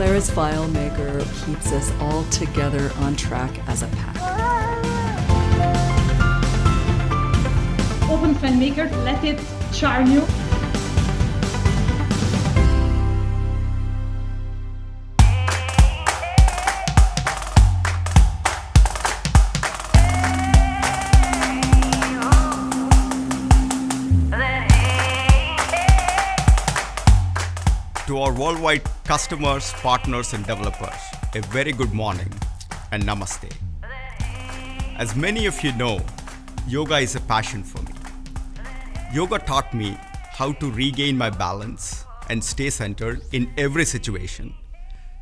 Claris FileMaker keeps us all together on track as a pack. Open FileMaker, let it charm you. To our worldwide customers, partners, and developers, a very good morning and namaste. As many of you know, yoga is a passion for me. Yoga taught me how to regain my balance and stay centered in every situation,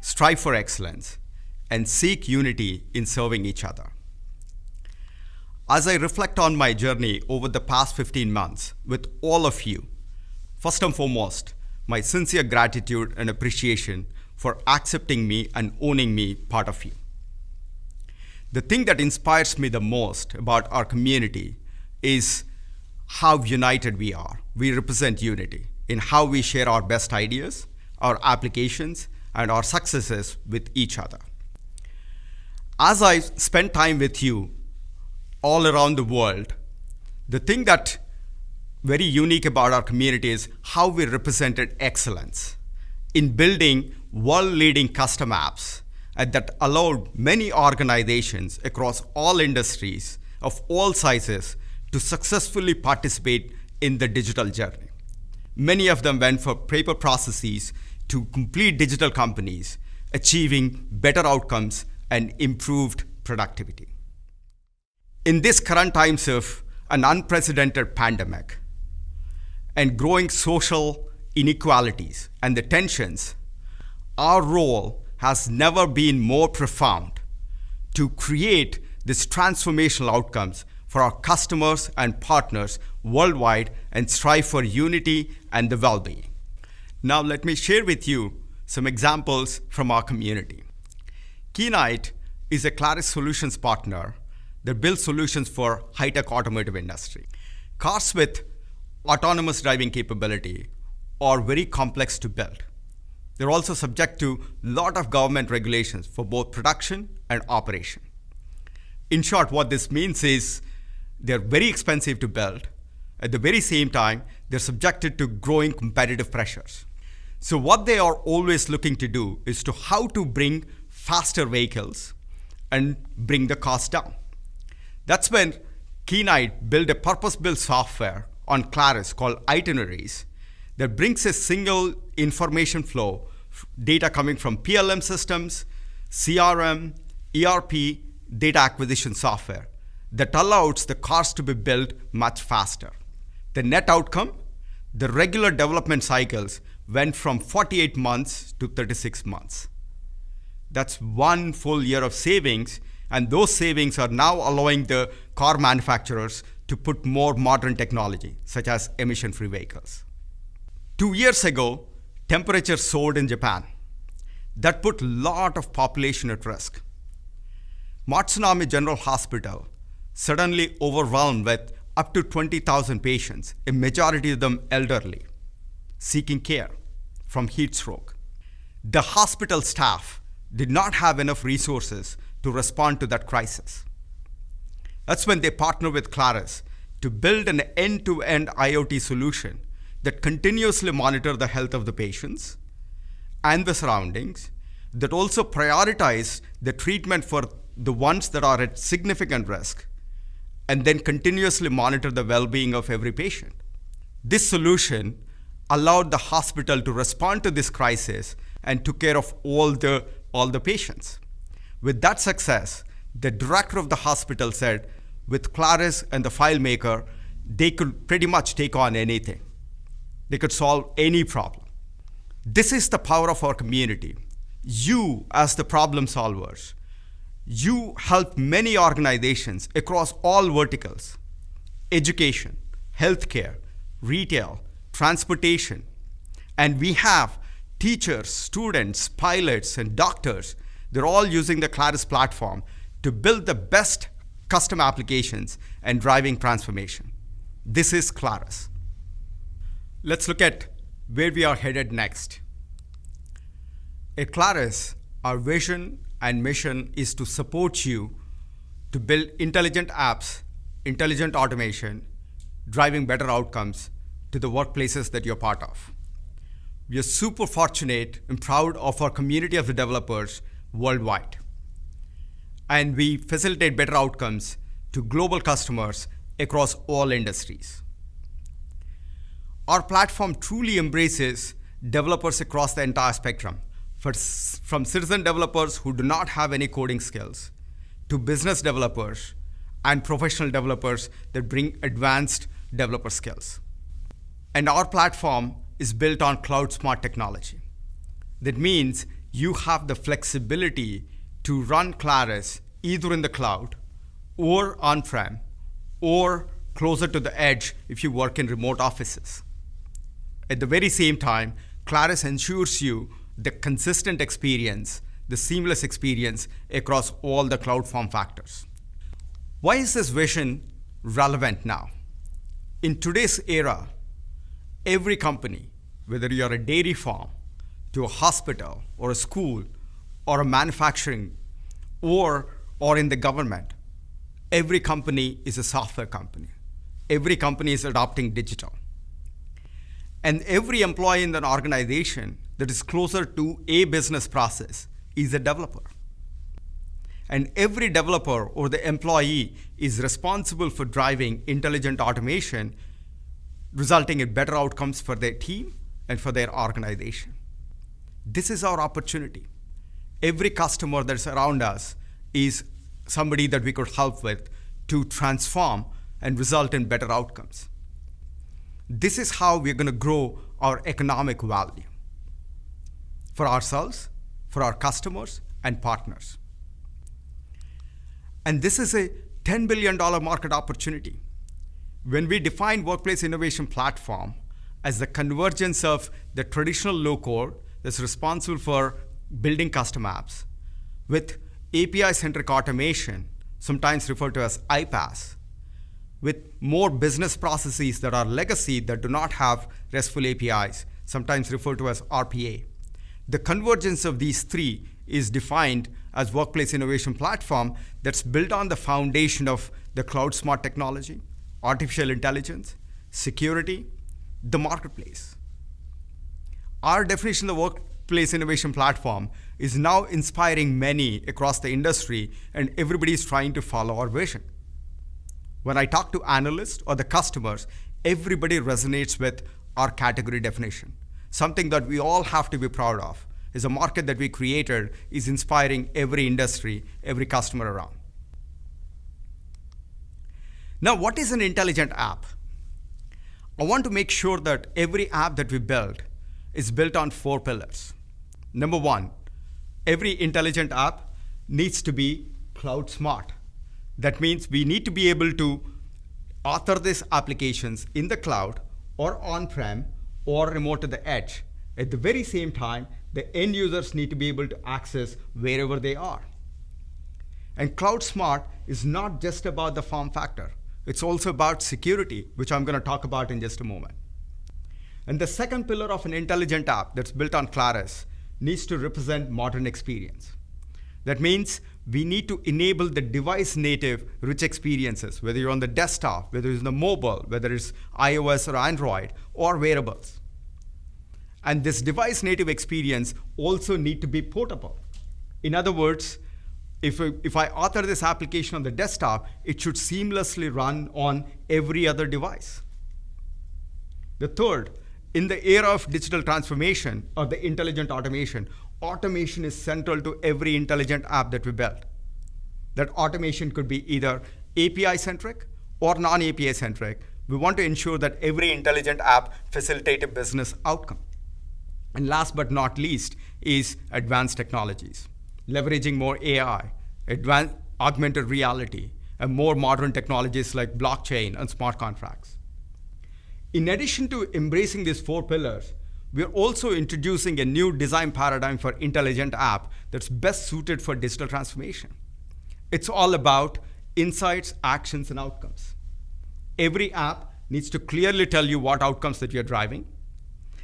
strive for excellence, and seek unity in serving each other. As I reflect on my journey over the past 15 months with all of you, first and foremost, my sincere gratitude and appreciation for accepting me and owning me part of you. The thing that inspires me the most about our community is how united we are. We represent unity in how we share our best ideas, our applications, and our successes with each other. As I spend time with you all around the world, the thing that very unique about our community is how we represented excellence in building world-leading custom apps that allowed many organizations across all industries of all sizes to successfully participate in the digital journey. Many of them went from paper processes to complete digital companies, achieving better outcomes and improved productivity. In these current times of an unprecedented pandemic, and growing social inequalities and the tensions, our role has never been more profound to create these transformational outcomes for our customers and partners worldwide and strive for unity and the well-being. Now let me share with you some examples from our community. Keynight is a Claris solutions partner that builds solutions for high-tech automotive industry. Cars with autonomous driving capability are very complex to build. They're also subject to a lot of government regulations for both production and operation. In short, what this means is they're very expensive to build. At the very same time, they're subjected to growing competitive pressures. So what they are always looking to do is to how to bring faster vehicles and bring the cost down. That's when Keynight built a purpose-built software on Claris called Itineraries that brings a single information flow, data coming from PLM systems, CRM, ERP, data acquisition software that allows the cars to be built much faster. The net outcome, the regular development cycles went from 48 months to 36 months. That's 1 full year of savings, and those savings are now allowing the car manufacturers to put more modern technology, such as emission-free vehicles. 2 years ago, temperature soared in Japan. That put a lot of population at risk. Matsunami General Hospital suddenly overwhelmed with up to 20,000 patients, a majority of them elderly, seeking care from heat stroke. The hospital staff did not have enough resources to respond to that crisis. That's when they partnered with Claris to build an end-to-end IoT solution that continuously monitors the health of the patients and the surroundings, that also prioritize the treatment for the ones that are at significant risk, and then continuously monitor the well-being of every patient. This solution allowed the hospital to respond to this crisis and took care of all the patients. With that success, the director of the hospital said, with Claris and the FileMaker, they could pretty much take on anything. They could solve any problem. This is the power of our community. You, as the problem solvers, you help many organizations across all verticals: education, healthcare, retail, transportation. And we have teachers, students, pilots, and doctors. They're all using the Claris platform to build the best custom applications and driving transformation. This is Claris. Let's look at where we are headed next. At Claris, our vision and mission is to support you to build intelligent apps, intelligent automation, driving better outcomes to the workplaces that you're part of. We are super fortunate and proud of our community of developers worldwide. And we facilitate better outcomes to global customers across all industries. Our platform truly embraces developers across the entire spectrum, from citizen developers who do not have any coding skills, to business developers and professional developers that bring advanced developer skills. And our platform is built on cloud smart technology. That means you have the flexibility to run Claris either in the cloud or on-prem or closer to the edge if you work in remote offices. At the very same time, Claris ensures you the consistent experience, the seamless experience across all the cloud form factors. Why is this vision relevant now? In today's era, every company, whether you're a dairy farm, to a hospital, or a school, or a manufacturing, or in the government, every company is a software company. Every company is adopting digital. And every employee in an organization that is closer to a business process is a developer. And every developer or the employee is responsible for driving intelligent automation, resulting in better outcomes for their team and for their organization. This is our opportunity. Every customer that's around us is somebody that we could help with to transform and result in better outcomes. This is how we're going to grow our economic value for ourselves, for our customers, and partners. And this is a $10 billion market opportunity. When we define Workplace Innovation Platform as the convergence of the traditional low-code that's responsible for building custom apps with API-centric automation, sometimes referred to as iPaaS, with more business processes that are legacy that do not have RESTful APIs, sometimes referred to as RPA. The convergence of these three is defined as Workplace Innovation Platform that's built on the foundation of the cloud smart technology, artificial intelligence, security, the marketplace. Our definition of the Workplace Innovation Platform is now inspiring many across the industry, and everybody is trying to follow our vision. When I talk to analysts or the customers, everybody resonates with our category definition. Something that we all have to be proud of is a market that we created is inspiring every industry, every customer around. Now, what is an intelligent app? I want to make sure that every app that we build is built on 4 pillars. Number 1, every intelligent app needs to be cloud smart. That means we need to be able to author these applications in the cloud or on-prem or remote to the edge. At the very same time, the end users need to be able to access wherever they are. And cloud smart is not just about the form factor. It's also about security, which I'm going to talk about in just a moment. And the second pillar of an intelligent app that's built on Claris needs to represent modern experience. That means we need to enable the device-native rich experiences, whether you're on the desktop, whether it's on the mobile, whether it's iOS or Android, or wearables. And this device-native experience also need to be portable. In other words, if I author this application on the desktop, it should seamlessly run on every other device. The third, in the era of digital transformation or the intelligent automation, automation is central to every intelligent app that we build. That automation could be either API-centric or non-API-centric. We want to ensure that every intelligent app facilitates a business outcome. And last but not least is advanced technologies, leveraging more AI, advanced augmented reality, and more modern technologies like blockchain and smart contracts. In addition to embracing these 4 pillars, we are also introducing a new design paradigm for intelligent app that's best suited for digital transformation. It's all about insights, actions, and outcomes. Every app needs to clearly tell you what outcomes that you're driving,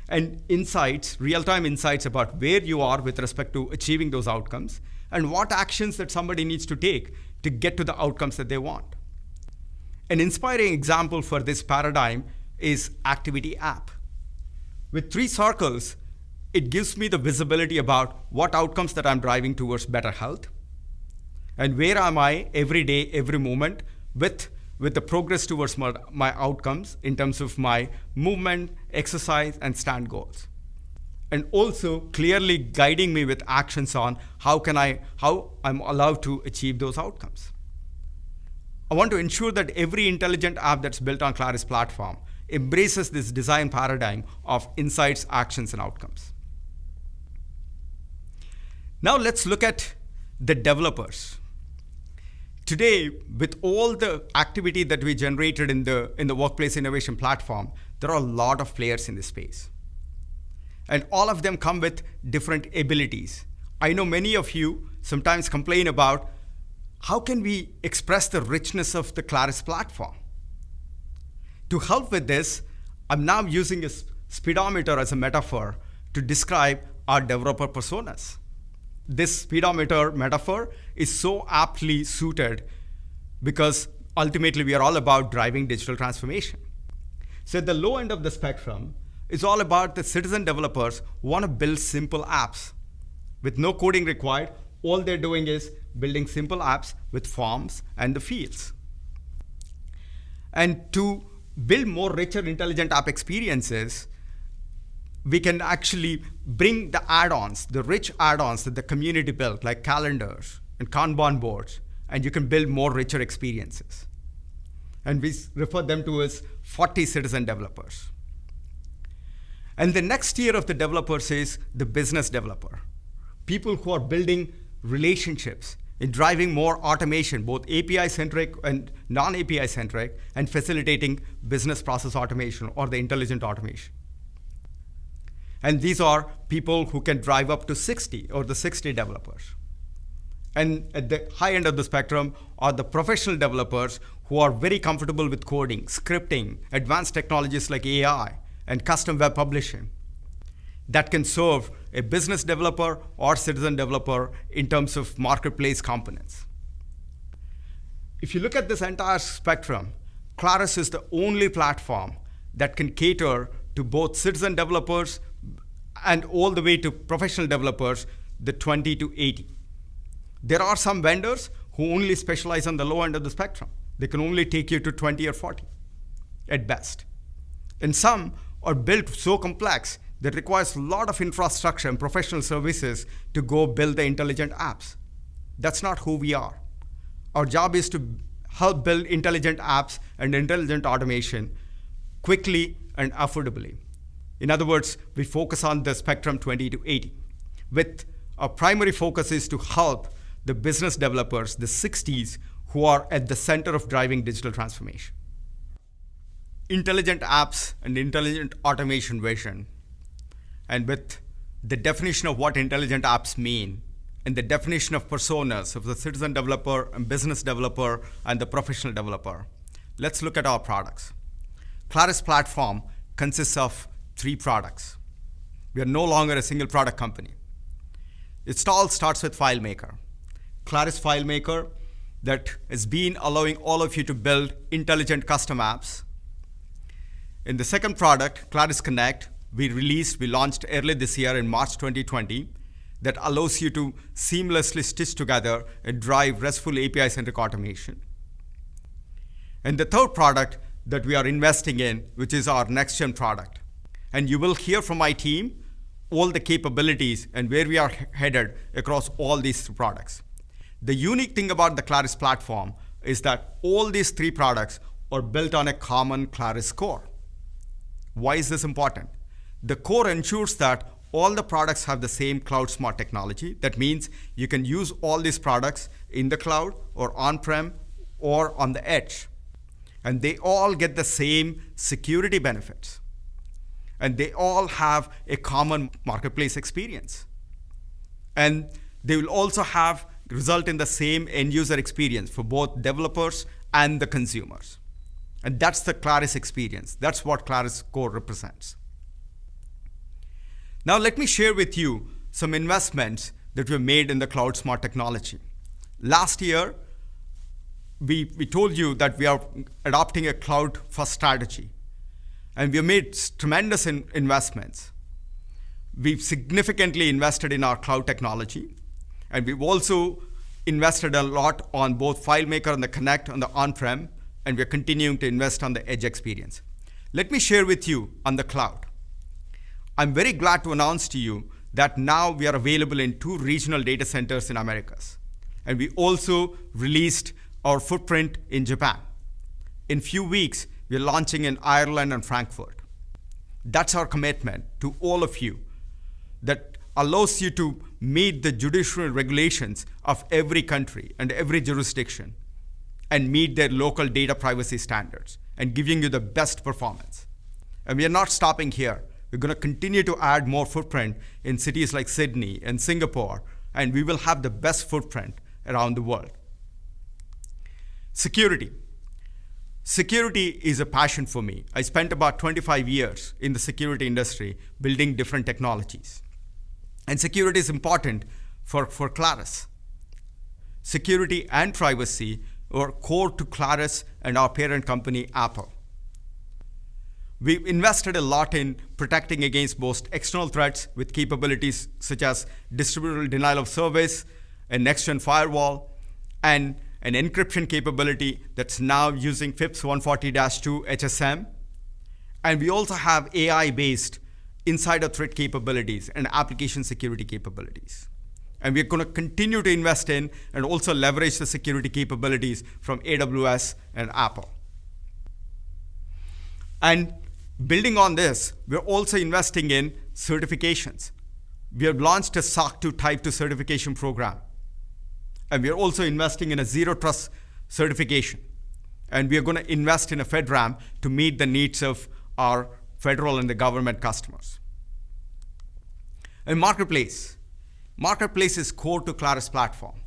and insights, real-time insights about where you are with respect to achieving those outcomes and what actions that somebody needs to take to get to the outcomes that they want. An inspiring example for this paradigm is Activity app. With 3 circles, it gives me the visibility about what outcomes that I'm driving towards better health and where am I every day, every moment with the progress towards my outcomes in terms of my movement, exercise, and stand goals. And also clearly guiding me with actions on how I'm allowed to achieve those outcomes. I want to ensure that every intelligent app that's built on Claris platform embraces this design paradigm of insights, actions, and outcomes. Now let's look at the developers. Today, with all the activity that we generated in the workplace innovation platform, there are a lot of players in this space. And all of them come with different abilities. I know many of you sometimes complain about how can we express the richness of the Claris platform? To help with this, I'm now using a speedometer as a metaphor to describe our developer personas. This speedometer metaphor is so aptly suited because ultimately we are all about driving digital transformation. So at the low end of the spectrum is all about the citizen developers who want to build simple apps with no coding required. All they're doing is building simple apps with forms and the fields. And to build more richer, intelligent app experiences, we can actually bring the add-ons, the rich add-ons that the community built, like calendars and Kanban boards, and you can build more richer experiences. And we refer them to as 40 citizen developers. And the next tier of the developers is the business developer. People who are building relationships in driving more automation, both API-centric and non-API-centric, and facilitating business process automation or the intelligent automation. And these are people who can drive up to 60 or the 60 developers. And at the high end of the spectrum are the professional developers who are very comfortable with coding, scripting, advanced technologies like AI, and custom web publishing that can serve a business developer or citizen developer in terms of marketplace components. If you look at this entire spectrum, Claris is the only platform that can cater to both citizen developers and all the way to professional developers, the 20 to 80. There are some vendors who only specialize on the low end of the spectrum. They can only take you to 20 or 40 at best. And some are built so complex that requires a lot of infrastructure and professional services to go build the intelligent apps. That's not who we are. Our job is to help build intelligent apps and intelligent automation quickly and affordably. In other words, we focus on the spectrum 20 to 80. With our primary focus is to help the business developers, the 60s, who are at the center of driving digital transformation. Intelligent apps and intelligent automation vision. And with the definition of what intelligent apps mean, and the definition of personas of the citizen developer and business developer and the professional developer, let's look at our products. Claris platform consists of 3 products. We are no longer a single product company. It all starts with FileMaker. Claris FileMaker that has been allowing all of you to build intelligent custom apps. In the second product, Claris Connect, we launched early this year in March 2020, that allows you to seamlessly stitch together and drive RESTful API-centric automation. And the third product that we are investing in, which is our next-gen product. And you will hear from my team all the capabilities and where we are headed across all these products. The unique thing about the Claris platform is that all these 3 products are built on a common Claris core. Why is this important? The core ensures that all the products have the same cloud smart technology. That means you can use all these products in the cloud or on-prem or on the edge. And they all get the same security benefits. And they all have a common marketplace experience. And they will also result in the same end user experience for both developers and the consumers. And that's the Claris experience. That's what Claris core represents. Now let me share with you some investments that were made in the cloud smart technology. Last year, we told you that we are adopting a cloud first strategy, and we have made tremendous investments. We've significantly invested in our cloud technology, and we've also invested a lot on both FileMaker and the Connect on the on-prem, and we're continuing to invest on the edge experience. Let me share with you on the cloud. I'm very glad to announce to you that now we are available in 2 regional data centers in Americas. And we also released our footprint in Japan. In few weeks, we're launching in Ireland and Frankfurt. That's our commitment to all of you that allows you to meet the judicial regulations of every country and every jurisdiction and meet their local data privacy standards and giving you the best performance. And we are not stopping here. We're going to continue to add more footprint in cities like Sydney and Singapore, and we will have the best footprint around the world. Security. Security is a passion for me. I spent about 25 years in the security industry building different technologies. And security is important for Claris. Security and privacy are core to Claris and our parent company, Apple. We've invested a lot in protecting against both external threats with capabilities such as distributed denial of service, a next-gen firewall, and an encryption capability that's now using FIPS 140-2 HSM. And we also have AI-based insider threat capabilities and application security capabilities. And we're going to continue to invest in and also leverage the security capabilities from AWS and Apple. And building on this, we're also investing in certifications. We have launched a SOC 2 Type 2 certification program. And we are also investing in a Zero Trust certification. And we are going to invest in a FedRAMP to meet the needs of our federal and the government customers. And Marketplace. Marketplace is core to Claris platform.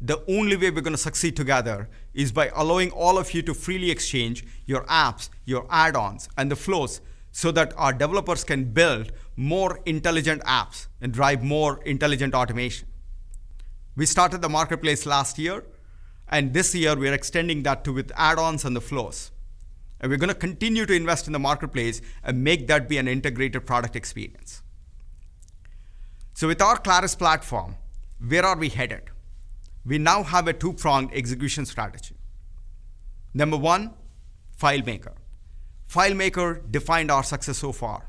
The only way we're going to succeed together is by allowing all of you to freely exchange your apps, your add-ons, and the flows so that our developers can build more intelligent apps and drive more intelligent automation. We started the Marketplace last year, and this year we're extending that to with add-ons and the flows. And we're going to continue to invest in the Marketplace and make that be an integrated product experience. So with our Claris platform, where are we headed? We now have a 2-pronged execution strategy. Number 1, FileMaker. FileMaker defined our success so far,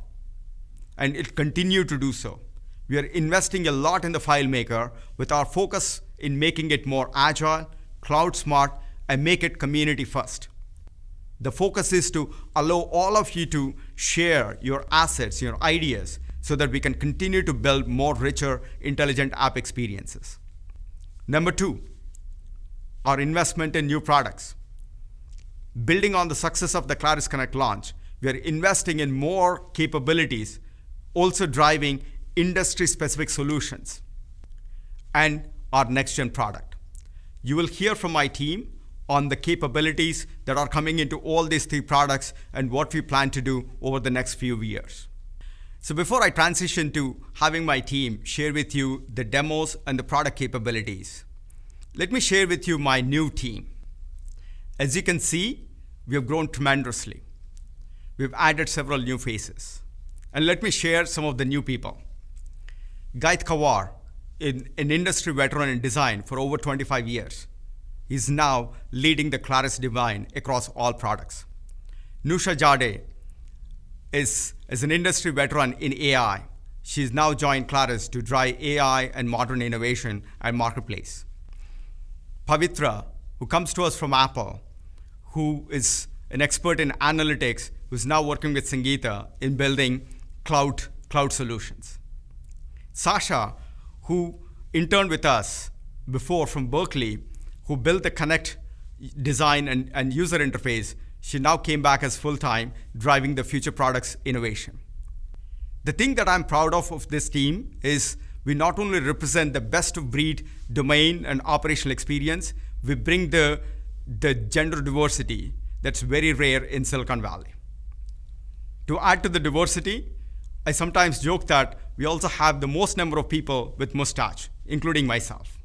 and it continued to do so. We are investing a lot in the FileMaker with our focus in making it more agile, cloud smart, and make it community first. The focus is to allow all of you to share your assets, your ideas, so that we can continue to build more richer, intelligent app experiences. Number 2, our investment in new products. Building on the success of the Claris Connect launch, we are investing in more capabilities, also driving industry-specific solutions, and our next-gen product. You will hear from my team on the capabilities that are coming into all these 3 products and what we plan to do over the next few years. So before I transition to having my team share with you the demos and the product capabilities, let me share with you my new team. As you can see, we have grown tremendously. We've added several new faces. And let me share some of the new people. Gait Kawar, an industry veteran in design for over 25 years. He's now leading the Claris design across all products. Nusha Jade is an industry veteran in AI. She's now joined Claris to drive AI and modern innovation and Marketplace. Pavitra, who comes to us from Apple, who is an expert in analytics, who's now working with Sangeeta in building cloud solutions. Sasha, who interned with us before from Berkeley, who built the Connect design and user interface, she now came back as full-time, driving the future products innovation. The thing that I'm proud of this team is we not only represent the best of breed domain and operational experience, we bring the gender diversity that's very rare in Silicon Valley. To add to the diversity, I sometimes joke that we also have the most number of people with mustache, including myself.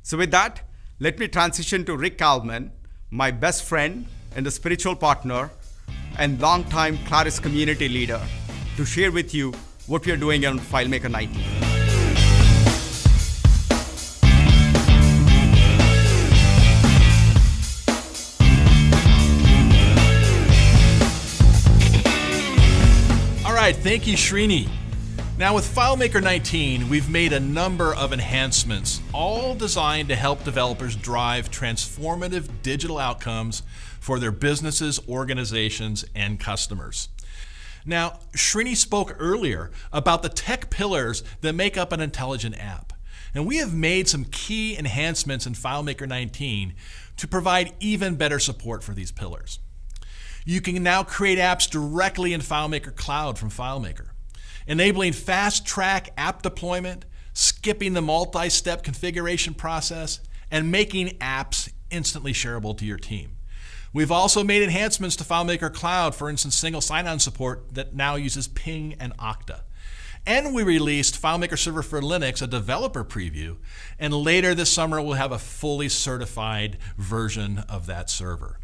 So with that, let me transition to Rick Kalman, my best friend and the spiritual partner and longtime Claris community leader, to share with you what we are doing on FileMaker 19. All right, thank you, Srini. Now with FileMaker 19, we've made a number of enhancements, all designed to help developers drive transformative digital outcomes for their businesses, organizations, and customers. Now, Srini spoke earlier about the tech pillars that make up an intelligent app. And we have made some key enhancements in FileMaker 19 to provide even better support for these pillars. You can now create apps directly in FileMaker Cloud from FileMaker, enabling fast-track app deployment, skipping the multi-step configuration process, and making apps instantly shareable to your team. We've also made enhancements to FileMaker Cloud, for instance, single sign-on support that now uses Ping and Okta. And we released FileMaker Server for Linux, a developer preview, and later this summer we'll have a fully certified version of that server.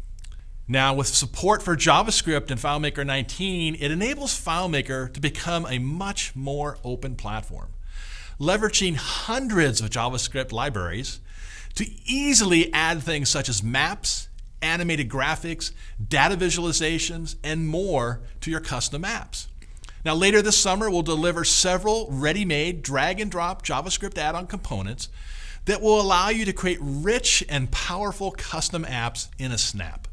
Now, with support for JavaScript in FileMaker 19, it enables FileMaker to become a much more open platform, leveraging hundreds of JavaScript libraries to easily add things such as maps, animated graphics, data visualizations, and more to your custom apps. Now, later this summer, we'll deliver several ready-made drag-and-drop JavaScript add-on components that will allow you to create rich and powerful custom apps in a snap.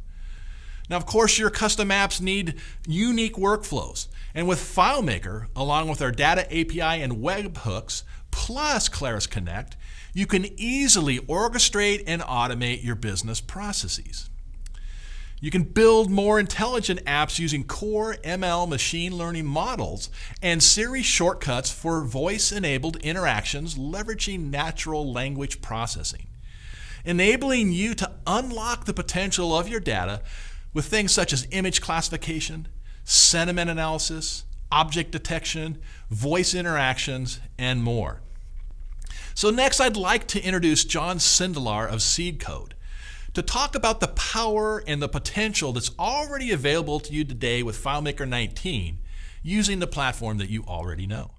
Now, of course, your custom apps need unique workflows. And with FileMaker, along with our data API and webhooks, plus Claris Connect, you can easily orchestrate and automate your business processes. You can build more intelligent apps using core ML machine learning models and Siri shortcuts for voice-enabled interactions leveraging natural language processing, enabling you to unlock the potential of your data with things such as image classification, sentiment analysis, object detection, voice interactions, and more. So next, I'd like to introduce John Sindelar of Seed Code to talk about the power and the potential that's already available to you today with FileMaker 19 using the platform that you already know.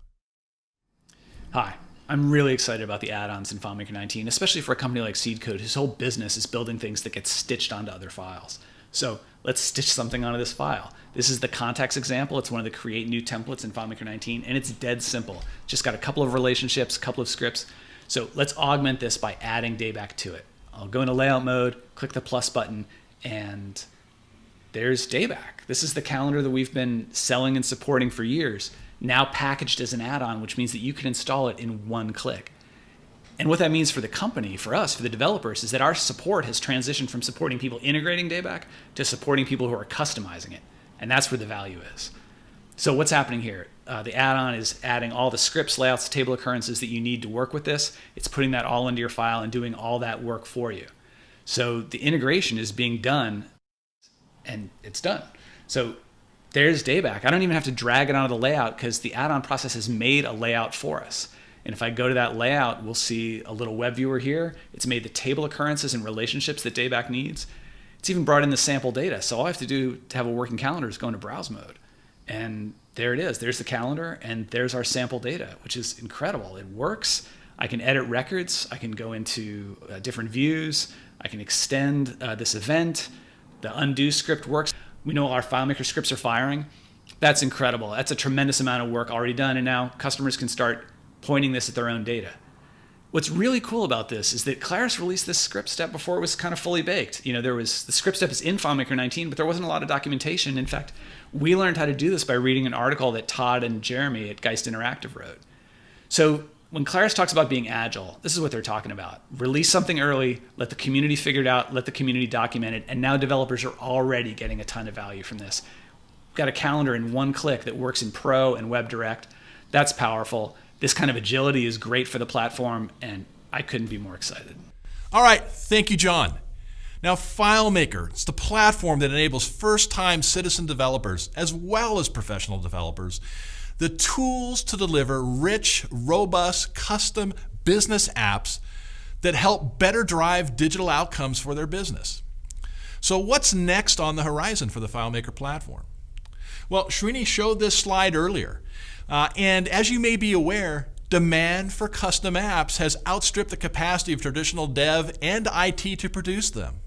Hi, I'm really excited about the add-ons in FileMaker 19, especially for a company like Seed Code, whose whole business is building things that get stitched onto other files. So let's stitch something onto this file. This is the contacts example. It's one of the create new templates in FileMaker 19, and it's dead simple. Just got a couple of relationships, a couple of scripts. So let's augment this by adding dayback to it. I'll go into layout mode, click the plus button, and there's dayback. This is the calendar that we've been selling and supporting for years, now packaged as an add-on, which means that you can install it in one click. And what that means for the company, for us, for the developers, is that our support has transitioned from supporting people integrating dayback to supporting people who are customizing it. And that's where the value is. So what's happening here? The add-on is adding all the scripts, layouts, table occurrences that you need to work with this. It's putting that all into your file and doing all that work for you. So the integration is being done, and it's done. So there's dayback. I don't even have to drag it onto the layout because the add-on process has made a layout for us. And if I go to that layout, we'll see a little web viewer here. It's made the table occurrences and relationships that dayback needs. It's even brought in the sample data. So all I have to do to have a working calendar is go into browse mode. And there it is. There's the calendar, and there's our sample data, which is incredible. It works. I can edit records. I can go into different views. I can extend this event. The undo script works. We know our FileMaker scripts are firing. That's incredible. That's a tremendous amount of work already done, and now customers can start pointing this at their own data. What's really cool about this is that Claris released this script step before it was kind of fully baked. You know, the script step is in FileMaker 19, but there wasn't a lot of documentation. In fact, we learned how to do this by reading an article that Todd and Jeremy at Geist Interactive wrote. So when Claris talks about being agile, this is what they're talking about. Release something early, let the community figure it out, let the community document it, and now developers are already getting a ton of value from this. We've got a calendar in one click that works in Pro and WebDirect. That's powerful. This kind of agility is great for the platform, and I couldn't be more excited. All right, thank you, John. Now, FileMaker, it's the platform that enables first-time citizen developers, as well as professional developers, the tools to deliver rich, robust, custom business apps that help better drive digital outcomes for their business. So what's next on the horizon for the FileMaker platform? Well, Srini showed this slide earlier. And as you may be aware, demand for custom apps has outstripped the capacity of traditional dev and IT to produce them.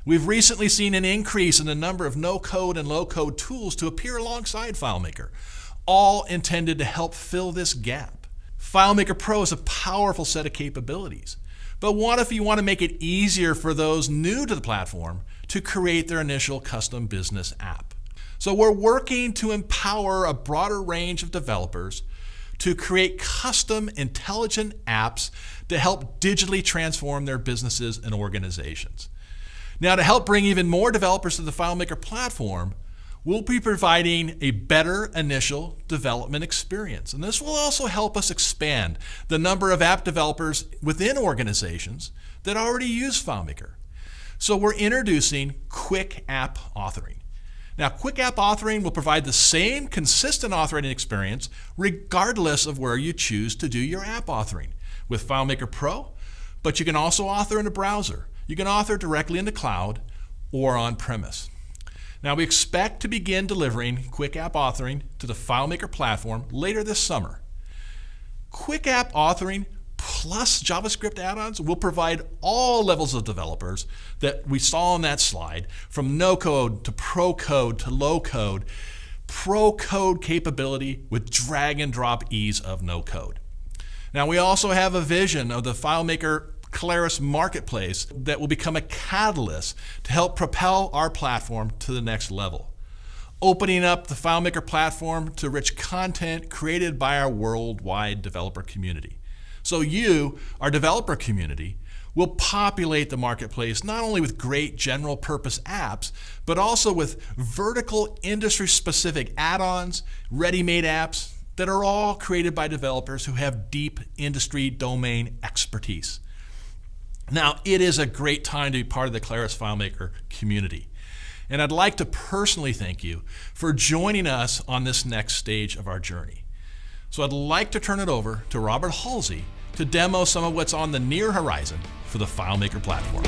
We've recently seen an increase in the number of no-code and low-code tools to appear alongside FileMaker, all intended to help fill this gap. FileMaker Pro is a powerful set of capabilities. But what if you want to make it easier for those new to the platform to create their initial custom business app? So we're working to empower a broader range of developers to create custom intelligent apps to help digitally transform their businesses and organizations. Now, to help bring even more developers to the FileMaker platform, we'll be providing a better initial development experience. And this will also help us expand the number of app developers within organizations that already use FileMaker. So we're introducing Quick App Authoring. Now, Quick App Authoring will provide the same consistent authoring experience regardless of where you choose to do your app authoring with FileMaker Pro, but you can also author in a browser. You can author directly in the cloud or on-premise. Now, we expect to begin delivering Quick App Authoring to the FileMaker platform later this summer. Quick App Authoring plus JavaScript add-ons will provide all levels of developers that we saw on that slide, from no-code to pro-code to low-code, pro-code capability with drag-and-drop ease of no-code. Now, we also have a vision of the FileMaker Claris marketplace that will become a catalyst to help propel our platform to the next level, opening up the FileMaker platform to rich content created by our worldwide developer community. So you, our developer community, will populate the marketplace not only with great general purpose apps, but also with vertical industry specific add-ons, ready-made apps that are all created by developers who have deep industry domain expertise. Now, it is a great time to be part of the Claris FileMaker community. And I'd like to personally thank you for joining us on this next stage of our journey. So I'd like to turn it over to Robert Halsey to demo some of what's on the near horizon for the FileMaker platform.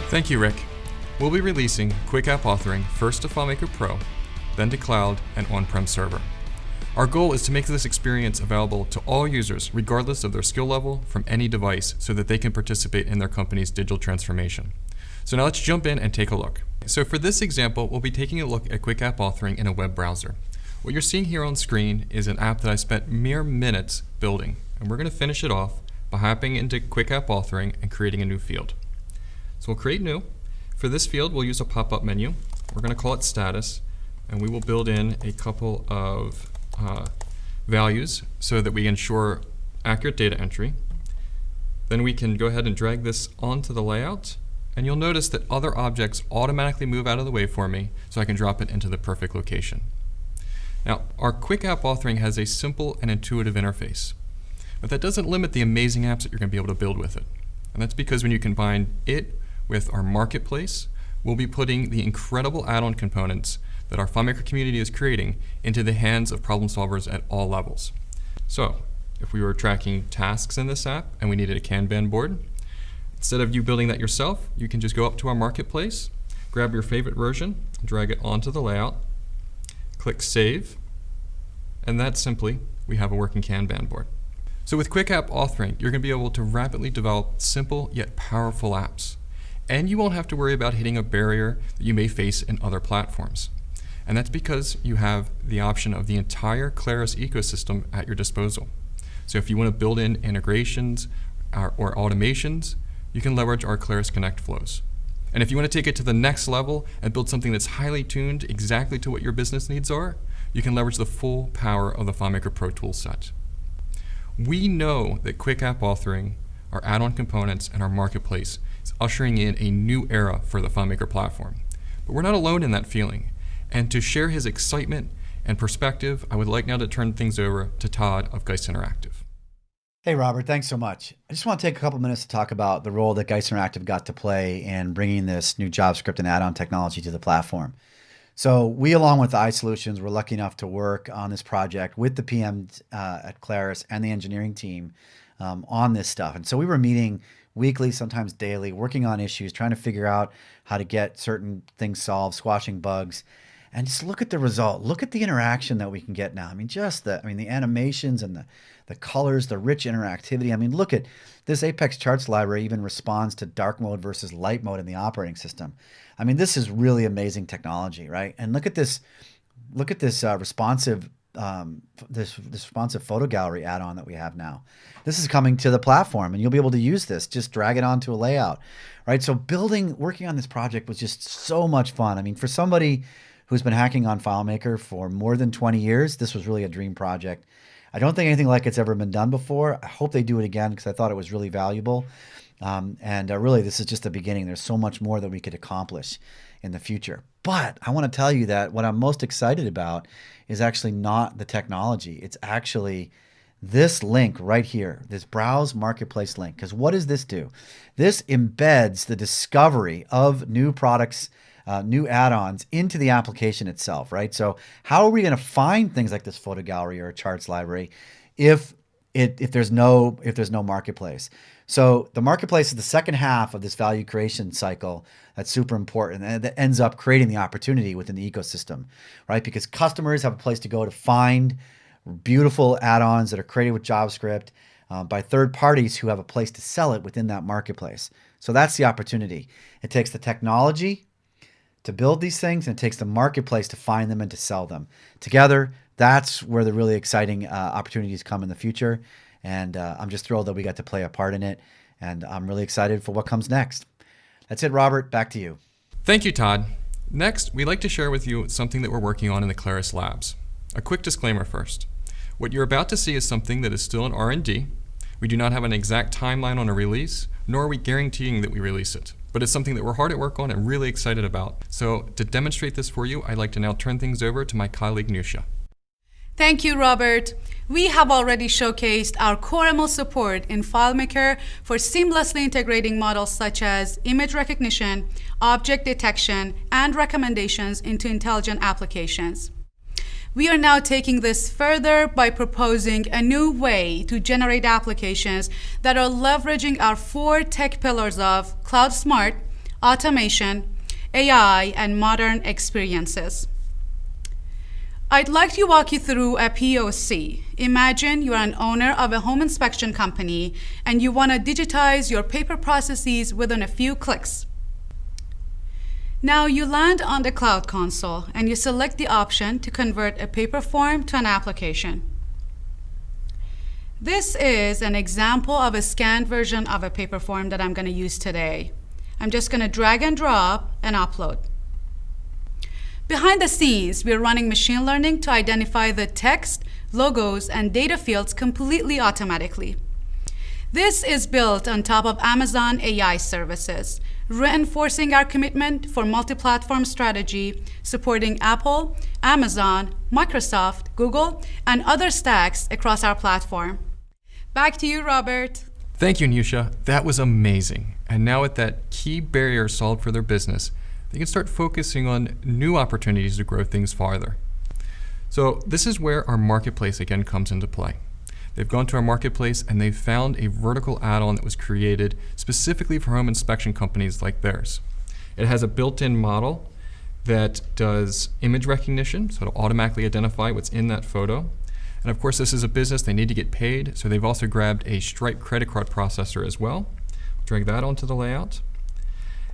Thank you, Rick. We'll be releasing Quick App Authoring first to FileMaker Pro, then to cloud and on-prem server. Our goal is to make this experience available to all users, regardless of their skill level, from any device, so that they can participate in their company's digital transformation. So now let's jump in and take a look. So for this example, we'll be taking a look at Quick App Authoring in a web browser. What you're seeing here on screen is an app that I spent mere minutes building, and we're going to finish it off by hopping into Quick App Authoring and creating a new field. So we'll create new. For this field, we'll use a pop-up menu. We're going to call it status, and we will build in a couple of values so that we ensure accurate data entry. Then we can go ahead and drag this onto the layout, and you'll notice that other objects automatically move out of the way for me so I can drop it into the perfect location. Now, our Quick App Authoring has a simple and intuitive interface, but that doesn't limit the amazing apps that you're going to be able to build with it. And that's because when you combine it with our marketplace, we'll be putting the incredible add-on components that our FileMaker community is creating into the hands of problem solvers at all levels. So, if we were tracking tasks in this app and we needed a Kanban board, instead of you building that yourself, you can just go up to our marketplace, grab your favorite version, drag it onto the layout, click Save, and that's simply, we have a working Kanban board. So with Quick App Authoring, you're going to be able to rapidly develop simple yet powerful apps. And you won't have to worry about hitting a barrier that you may face in other platforms. And that's because you have the option of the entire Claris ecosystem at your disposal. So if you want to build in integrations or automations, you can leverage our Claris Connect flows. And if you want to take it to the next level and build something that's highly tuned exactly to what your business needs are, you can leverage the full power of the FileMaker Pro tool set. We know that Quick App Authoring, our add-on components, and our marketplace is ushering in a new era for the FileMaker platform. But we're not alone in that feeling. And to share his excitement and perspective, I would like now to turn things over to Todd of Geist Interactive. Hey, Robert, thanks so much. I just want to take a couple minutes to talk about the role that Geist Interactive got to play in bringing this new JavaScript and add-on technology to the platform. So we, along with iSolutions, were lucky enough to work on this project with the PM at Claris and the engineering team on this stuff. And so we were meeting weekly, sometimes daily, working on issues, trying to figure out how to get certain things solved, squashing bugs. And just look at the result. Look at the interaction that we can get now. I mean, the animations and the colors, the rich interactivity. I mean, look at this Apex Charts library even responds to dark mode versus light mode in the operating system. I mean, this is really amazing technology, right? And look at this responsive this responsive photo gallery add-on that we have now. This is coming to the platform, and you'll be able to use this. Just drag it onto a layout, right? So working on this project was just so much fun. I mean, for somebody who's been hacking on FileMaker for more than 20 years, this was really a dream project. I don't think anything like it's ever been done before. I hope they do it again because I thought it was really valuable. Really, this is just the beginning. There's so much more that we could accomplish in the future. But I want to tell you that what I'm most excited about is actually not the technology. It's actually this link right here, this Browse Marketplace link. Because what does this do? This embeds the discovery of new products, new add-ons into the application itself, right? So how are we going to find things like this photo gallery or a charts library if there's no marketplace? So the marketplace is the second half of this value creation cycle that's super important, and that ends up creating the opportunity within the ecosystem, right? Because customers have a place to go to find beautiful add-ons that are created with JavaScript by third parties who have a place to sell it within that marketplace. So that's the opportunity. It takes the technology to build these things, and it takes the marketplace to find them and to sell them. Together, that's where the really exciting opportunities come in the future. And I'm just thrilled that we got to play a part in it. And I'm really excited for what comes next. That's it, Robert. Back to you. Thank you, Todd. Next, we'd like to share with you something that we're working on in the Claris labs. A quick disclaimer first. What you're about to see is something that is still in R&D. We do not have an exact timeline on a release, nor are we guaranteeing that we release it. But it's something that we're hard at work on and really excited about. So to demonstrate this for you, I'd like to now turn things over to my colleague, Nusha. Thank you, Robert. We have already showcased our CoreML support in FileMaker for seamlessly integrating models such as image recognition, object detection, and recommendations into intelligent applications. We are now taking this further by proposing a new way to generate applications that are leveraging our 4 tech pillars of Cloud Smart, automation, AI, and modern experiences. I'd like to walk you through a POC. Imagine you are an owner of a home inspection company and you want to digitize your paper processes within a few clicks. Now you land on the Cloud Console and you select the option to convert a paper form to an application. This is an example of a scanned version of a paper form that I'm going to use today. I'm just going to drag and drop and upload. Behind the scenes, we're running machine learning to identify the text, logos, and data fields completely automatically. This is built on top of Amazon AI services, reinforcing our commitment for multi-platform strategy, supporting Apple, Amazon, Microsoft, Google, and other stacks across our platform. Back to you, Robert. Thank you, Nusha. That was amazing. And now with that key barrier solved for their business, they can start focusing on new opportunities to grow things farther. So this is where our marketplace again comes into play. They've gone to our marketplace and they've found a vertical add-on that was created specifically for home inspection companies like theirs. It has a built-in model that does image recognition, so it'll automatically identify what's in that photo. And of course, this is a business, they need to get paid, so they've also grabbed a Stripe credit card processor as well. Drag that onto the layout.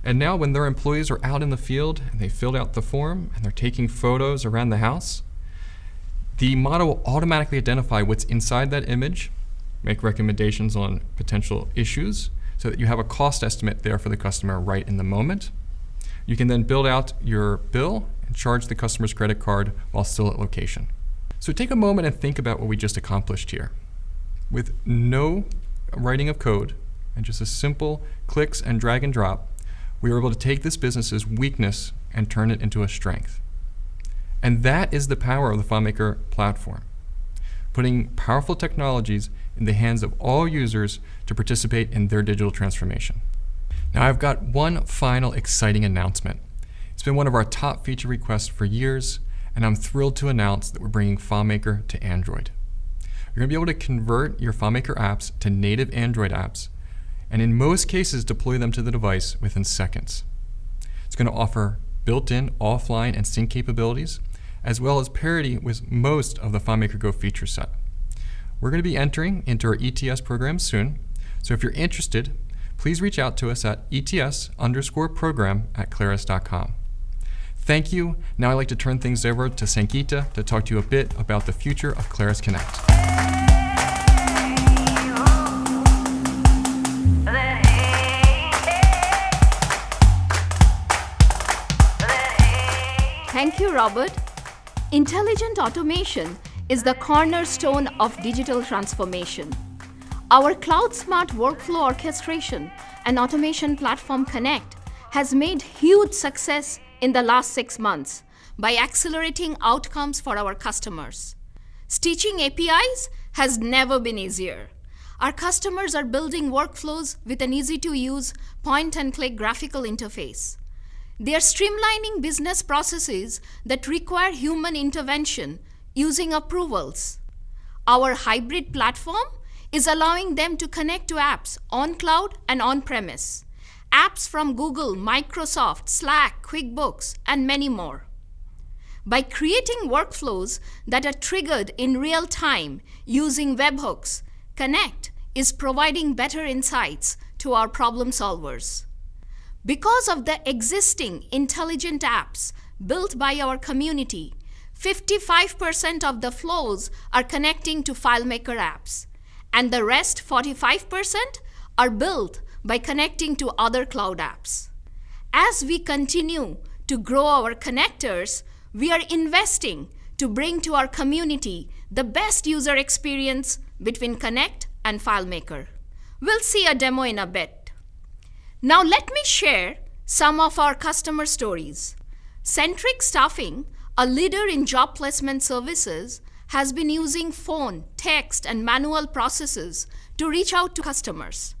And now when their employees are out in the field and they filled out the form and they're taking photos around the house, the model will automatically identify what's inside that image, make recommendations on potential issues so that you have a cost estimate there for the customer right in the moment. You can then build out your bill and charge the customer's credit card while still at location. So take a moment and think about what we just accomplished here. With no writing of code and just a simple clicks and drag and drop, we were able to take this business's weakness and turn it into a strength. And that is the power of the FileMaker platform. putting powerful technologies in the hands of all users to participate in their digital transformation. Now I've got one final exciting announcement. It's been one of our top feature requests for years, and I'm thrilled to announce that we're bringing FileMaker to Android. You're going to be able to convert your FileMaker apps to native Android apps, and in most cases deploy them to the device within seconds. It's going to offer built-in offline and sync capabilities, as well as parity with most of the FileMaker Go feature set. We're going to be entering into our ETS program soon, so if you're interested, please reach out to us at ets_program@claris.com. Thank you. Now I'd like to turn things over to Sangeeta to talk to you a bit about the future of Claris Connect. Thank you, Robert. Intelligent automation is the cornerstone of digital transformation. Our cloud smart workflow orchestration and automation platform Connect has made huge success in the last 6 months by accelerating outcomes for our customers. Stitching APIs has never been easier. Our customers are building workflows with an easy-to-use point-and-click graphical interface. They are streamlining business processes that require human intervention using approvals. Our hybrid platform is allowing them to connect to apps on cloud and on-premise, apps from Google, Microsoft, Slack, QuickBooks, and many more. By creating workflows that are triggered in real time using webhooks, Connect is providing better insights to our problem solvers. Because of the existing intelligent apps built by our community, 55% of the flows are connecting to FileMaker apps, and the rest 45% are built by connecting to other cloud apps. As we continue to grow our connectors, we are investing to bring to our community the best user experience between Connect and FileMaker. We'll see a demo in a bit. Now let me share some of our customer stories. Centric Staffing, a leader in job placement services, has been using phone, text, and manual processes to reach out to customers.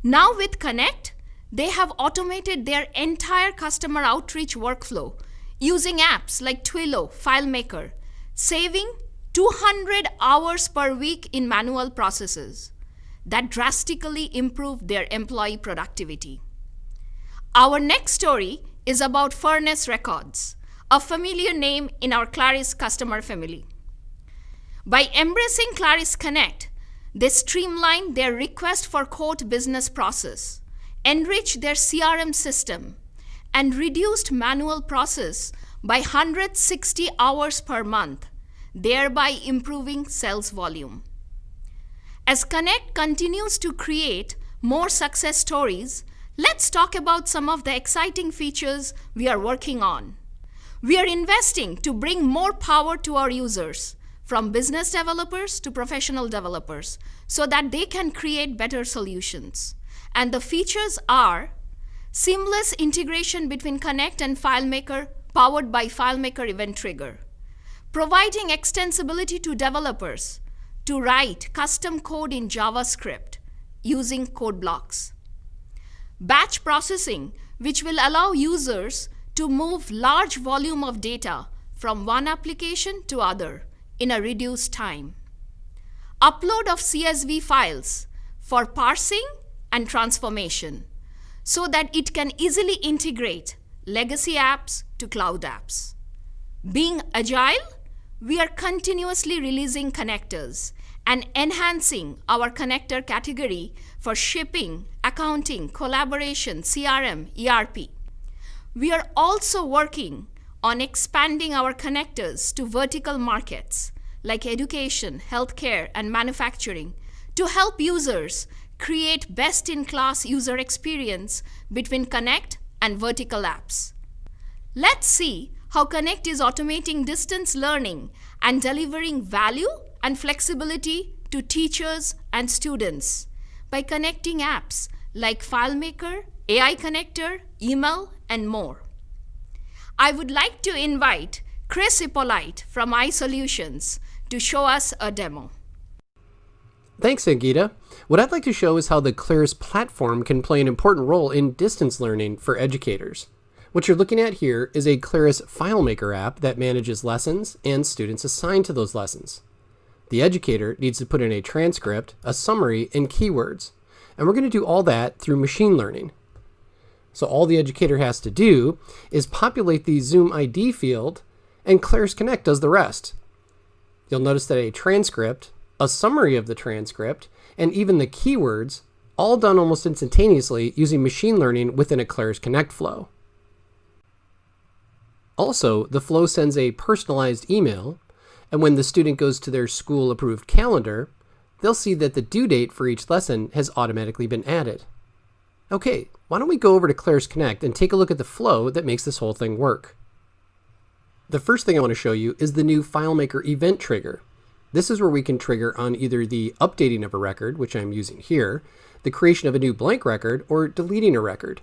Now with Connect, they have automated their entire customer outreach workflow using apps like Twilio, FileMaker, saving 200 hours per week in manual processes. That drastically improved their employee productivity. Our next story is about Furnace Records, a familiar name in our Claris customer family. By embracing Claris Connect, they streamlined their request for quote business process, enriched their CRM system, and reduced manual process by 160 hours per month, thereby improving sales volume. As Connect continues to create more success stories, let's talk about some of the exciting features we are working on. We are investing to bring more power to our users, from business developers to professional developers, so that they can create better solutions. And the features are seamless integration between Connect and FileMaker, powered by FileMaker Event Trigger, providing extensibility to developers to write custom code in JavaScript using code blocks. Batch processing, which will allow users to move large volume of data from one application to other in a reduced time. Upload of CSV files for parsing and transformation so that it can easily integrate legacy apps to cloud apps. Being agile, we are continuously releasing connectors and enhancing our connector category for shipping, accounting, collaboration, CRM, ERP. We are also working on expanding our connectors to vertical markets like education, healthcare, and manufacturing to help users create best-in-class user experience between Connect and vertical apps. Let's see how Connect is automating distance learning and delivering value and flexibility to teachers and students by connecting apps like FileMaker, AI Connector, email, and more. I would like to invite Chris Hippolyte from iSolutions to show us a demo. Thanks, Sangeeta. What I'd like to show is how the Claris platform can play an important role in distance learning for educators. What you're looking at here is a Claris FileMaker app that manages lessons and students assigned to those lessons. The educator needs to put in a transcript, a summary, and keywords. And we're going to do all that through machine learning. So all the educator has to do is populate the Zoom ID field, and Claris Connect does the rest. You'll notice that a transcript, a summary of the transcript, and even the keywords, all done almost instantaneously using machine learning within a Claris Connect flow. Also, the flow sends a personalized email, and when the student goes to their school-approved calendar, they'll see that the due date for each lesson has automatically been added. Okay, why don't we go over to Claris Connect and take a look at the flow that makes this whole thing work. The first thing I want to show you is the new FileMaker event trigger. This is where we can trigger on either the updating of a record, which I'm using here, the creation of a new blank record, or deleting a record.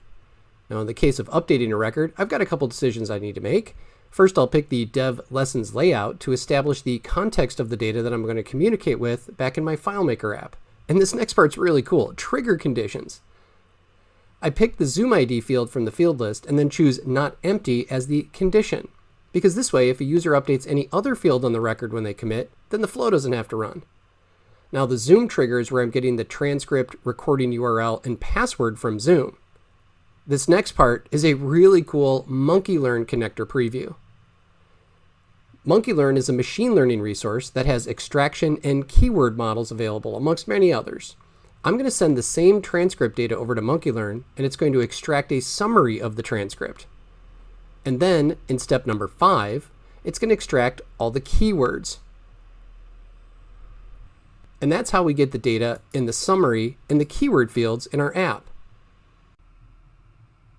Now in the case of updating a record, I've got a couple decisions I need to make. First, I'll pick the dev lessons layout to establish the context of the data that I'm going to communicate with back in my FileMaker app. And this next part's really cool, trigger conditions. I pick the Zoom ID field from the field list and then choose not empty as the condition. Because this way, if a user updates any other field on the record when they commit, then the flow doesn't have to run. Now the Zoom trigger is where I'm getting the transcript, recording URL, and password from Zoom. This next part is a really cool MonkeyLearn connector preview. MonkeyLearn is a machine learning resource that has extraction and keyword models available, amongst many others. I'm going to send the same transcript data over to MonkeyLearn, and it's going to extract a summary of the transcript. And then, in step number 5, it's going to extract all the keywords. And that's how we get the data in the summary and the keyword fields in our app.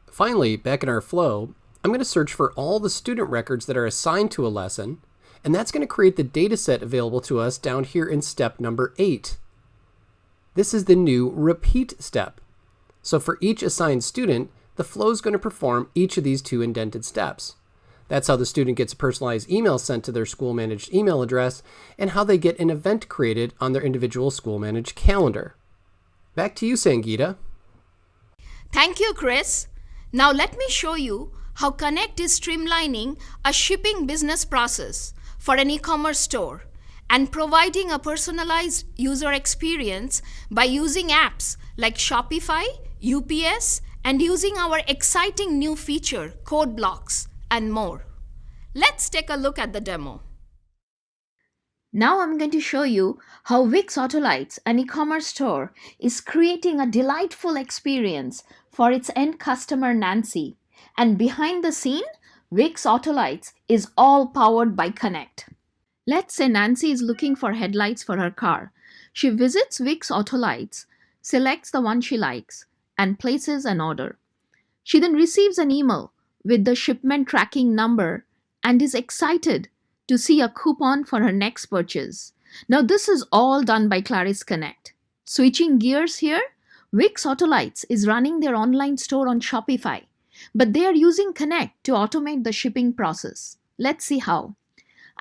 Finally, back in our flow, I'm going to search for all the student records that are assigned to a lesson, and that's going to create the data set available to us down here in step number 8. This is the new repeat step. So for each assigned student, the flow is going to perform each of these 2 indented steps. That's how the student gets a personalized email sent to their school-managed email address, and how they get an event created on their individual school-managed calendar. Back to you, Sangeeta. Thank you, Chris. Now let me show you how Connect is streamlining a shipping business process for an e-commerce store and providing a personalized user experience by using apps like Shopify, UPS, and using our exciting new feature, code blocks, and more. Let's take a look at the demo. Now I'm going to show you how Wix Autolites, an e-commerce store, is creating a delightful experience for its end customer Nancy. And behind the scene, Wix Autolites is all powered by Connect. Let's say Nancy is looking for headlights for her car. She visits Wix Autolites, selects the one she likes, and places an order. She then receives an email with the shipment tracking number and is excited to see a coupon for her next purchase. Now this is all done by Claris Connect. Switching gears here, Wix Autolites is running their online store on Shopify, but they are using Connect to automate the shipping process. Let's see how.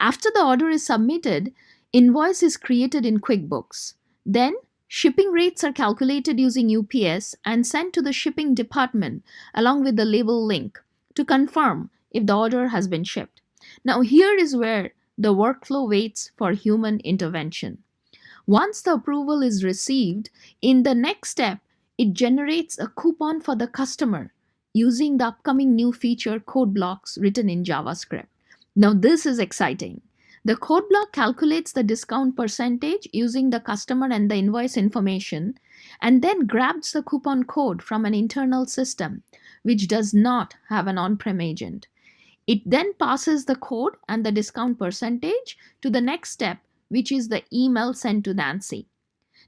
After the order is submitted, invoice is created in QuickBooks. Then, shipping rates are calculated using UPS and sent to the shipping department along with the label link to confirm if the order has been shipped. Now here is where the workflow waits for human intervention. Once the approval is received, in the next step, it generates a coupon for the customer using the upcoming new feature code blocks written in JavaScript. Now this is exciting. The code block calculates the discount percentage using the customer and the invoice information, and then grabs the coupon code from an internal system, which does not have an on-prem agent. It then passes the code and the discount percentage to the next step, which is the email sent to Nancy.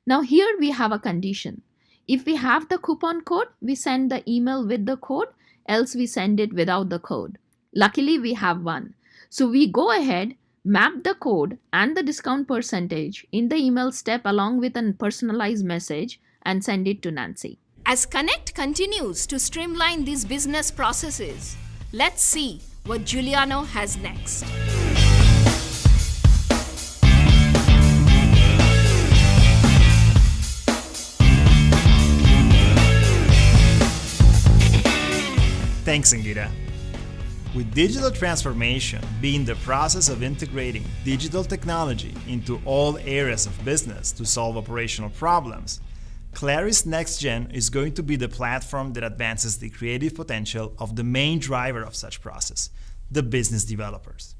Now here we have a condition. If we have the coupon code, we send the email with the code, else we send it without the code. Luckily, we have one. So we go ahead, map the code and the discount percentage in the email step along with a personalized message and send it to Nancy. As Connect continues to streamline these business processes, let's see what Giuliano has next. Thanks, Angita. With digital transformation being the process of integrating digital technology into all areas of business to solve operational problems, Claris NextGen is going to be the platform that advances the creative potential of the main driver of such process, the business developers.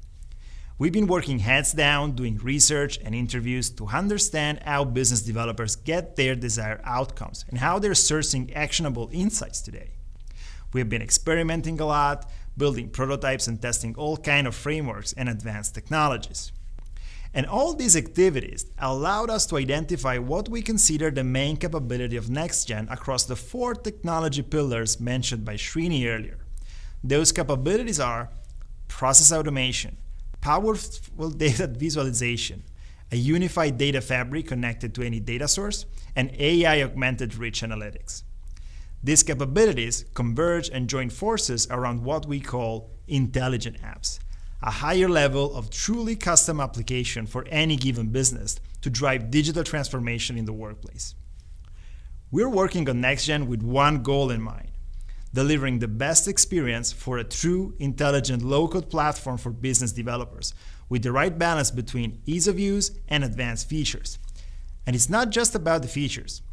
We've been working heads down doing research and interviews to understand how business developers get their desired outcomes and how they're sourcing actionable insights today. We have been experimenting a lot, building prototypes and testing all kinds of frameworks and advanced technologies. And all these activities allowed us to identify what we consider the main capability of NextGen across the 4 technology pillars mentioned by Srini earlier. Those capabilities are process automation, powerful data visualization, a unified data fabric connected to any data source, and AI-augmented rich analytics. These capabilities converge and join forces around what we call intelligent apps, a higher level of truly custom application for any given business to drive digital transformation in the workplace. We're working on NextGen with one goal in mind: delivering the best experience for a true, intelligent, low-code platform for business developers, with the right balance between ease of use and advanced features. And it's not just about the features.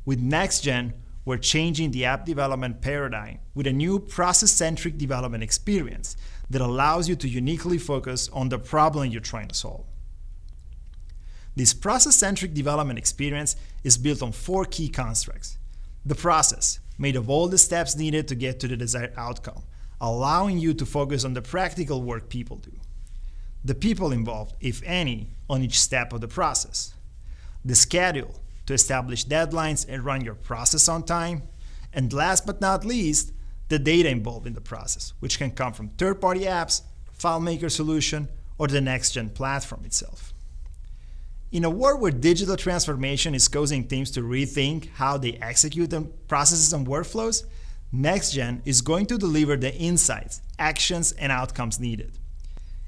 With NextGen, we're changing the app development paradigm with a new process-centric development experience that allows you to uniquely focus on the problem you're trying to solve. This process-centric development experience is built on 4 key constructs. The process, made of all the steps needed to get to the desired outcome, allowing you to focus on the practical work people do. The people involved, if any, on each step of the process. The schedule, to establish deadlines and run your process on time. And last but not least, the data involved in the process, which can come from third-party apps, FileMaker solution, or the NextGen platform itself. In a world where digital transformation is causing teams to rethink how they execute the processes and workflows, NextGen is going to deliver the insights, actions, and outcomes needed.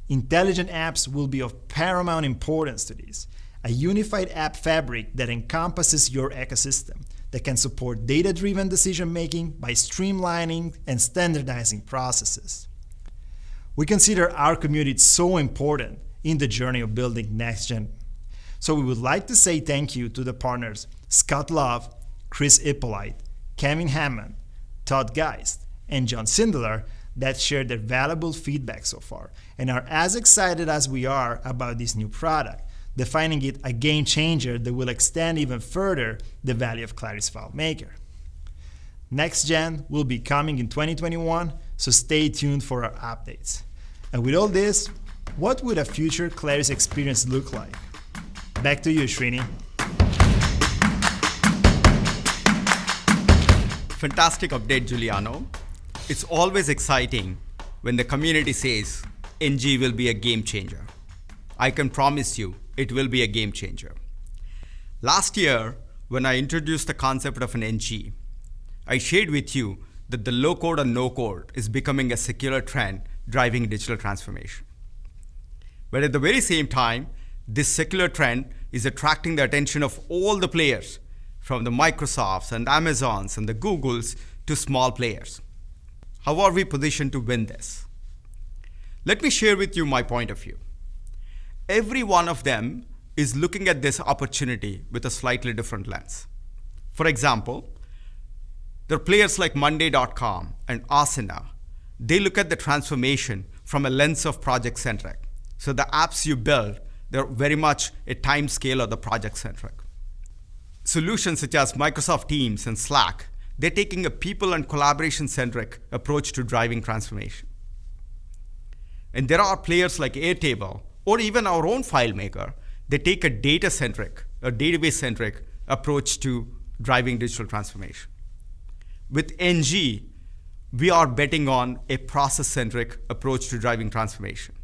Intelligent apps will be of paramount importance to this, a unified app fabric that encompasses your ecosystem, that can support data-driven decision-making by streamlining and standardizing processes. We consider our community so important in the journey of building NextGen. So we would like to say thank you to the partners Scott Love, Chris Ippolite, Kevin Hammond, Todd Geist, and John Sindler that shared their valuable feedback so far and are as excited as we are about this new product, defining it a game changer that will extend even further the value of Claris FileMaker. NextGen will be coming in 2021, so stay tuned for our updates. And with all this, what would a future Claris experience look like? Back to you, Srini. Fantastic update, Giuliano. It's always exciting when the community says NG will be a game changer. I can promise you it will be a game changer. Last year, when I introduced the concept of an NG, I shared with you that the low-code and no-code is becoming a secular trend driving digital transformation. But at the very same time, this secular trend is attracting the attention of all the players, from the Microsofts and Amazons and the Googles to small players. How are we positioned to win this? Let me share with you my point of view. Every one of them is looking at this opportunity with a slightly different lens. For example, there are players like Monday.com and Asana. They look at the transformation from a lens of project-centric. So the apps you build, they're very much a time scale of the project-centric. Solutions such as Microsoft Teams and Slack, they're taking a people and collaboration-centric approach to driving transformation. And there are players like Airtable, or even our own FileMaker, they take a data-centric, a database-centric approach to driving digital transformation. With NG, we are betting on a process-centric approach to driving transformation.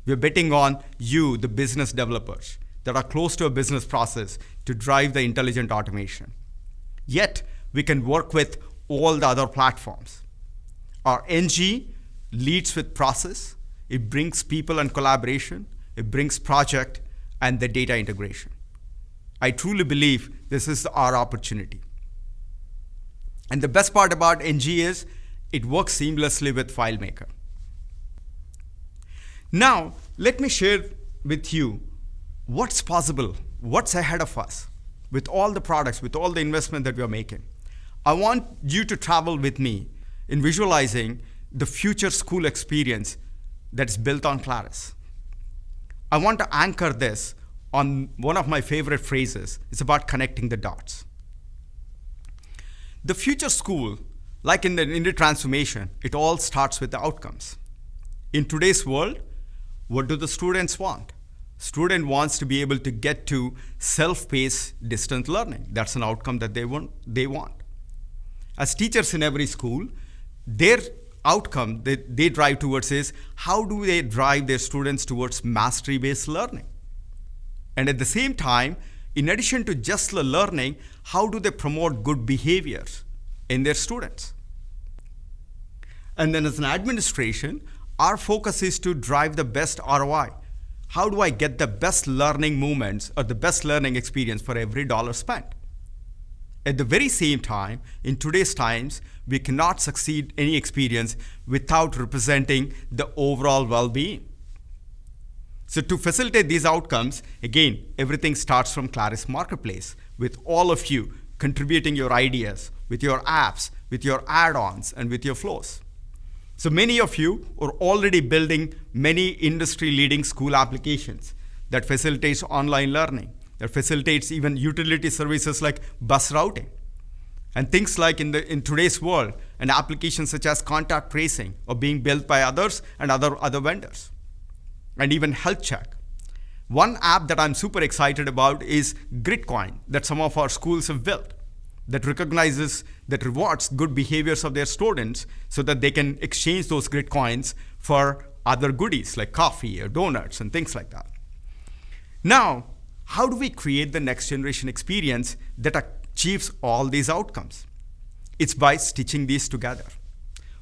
We're betting on you, the business developers, that are close to a business process to drive the intelligent automation. Yet, we can work with all the other platforms. Our NG leads with process. It brings people and collaboration. It brings project and the data integration. I truly believe this is our opportunity. And the best part about NG is It works seamlessly with FileMaker. Now, let me share with you what's possible, what's ahead of us with all the products, with all the investment that we are making. I want you to travel with me in visualizing the future school experience that's built on Claris. I want to anchor this on one of my favorite phrases. It's about connecting the dots. The future school, like in the transformation, it all starts with the outcomes. In today's world, what do the students want? Student wants to be able to get to self-paced distance learning. That's an outcome that they want. As teachers in every school, their outcome that they drive towards is how do they drive their students towards mastery-based learning? And at the same time, in addition to just the learning, how do they promote good behaviors in their students? And then as an administration, our focus is to drive the best ROI. How do I get the best learning moments or the best learning experience for every dollar spent? At the very same time, in today's times, we cannot succeed any experience without representing the overall well-being. So to facilitate these outcomes, again, everything starts from Claris Marketplace, with all of you contributing your ideas, with your apps, with your add-ons, and with your flows. So many of you are already building many industry-leading school applications that facilitates online learning, that facilitates even utility services like bus routing. And things like in today's world, an application such as contact tracing are being built by others and other vendors. And even health check. One app that I'm super excited about is Gridcoin that some of our schools have built that recognizes, that rewards good behaviors of their students so that they can exchange those grid coins for other goodies like coffee or donuts and things like that. Now, how do we create the next generation experience that achieves all these outcomes? It's by stitching these together.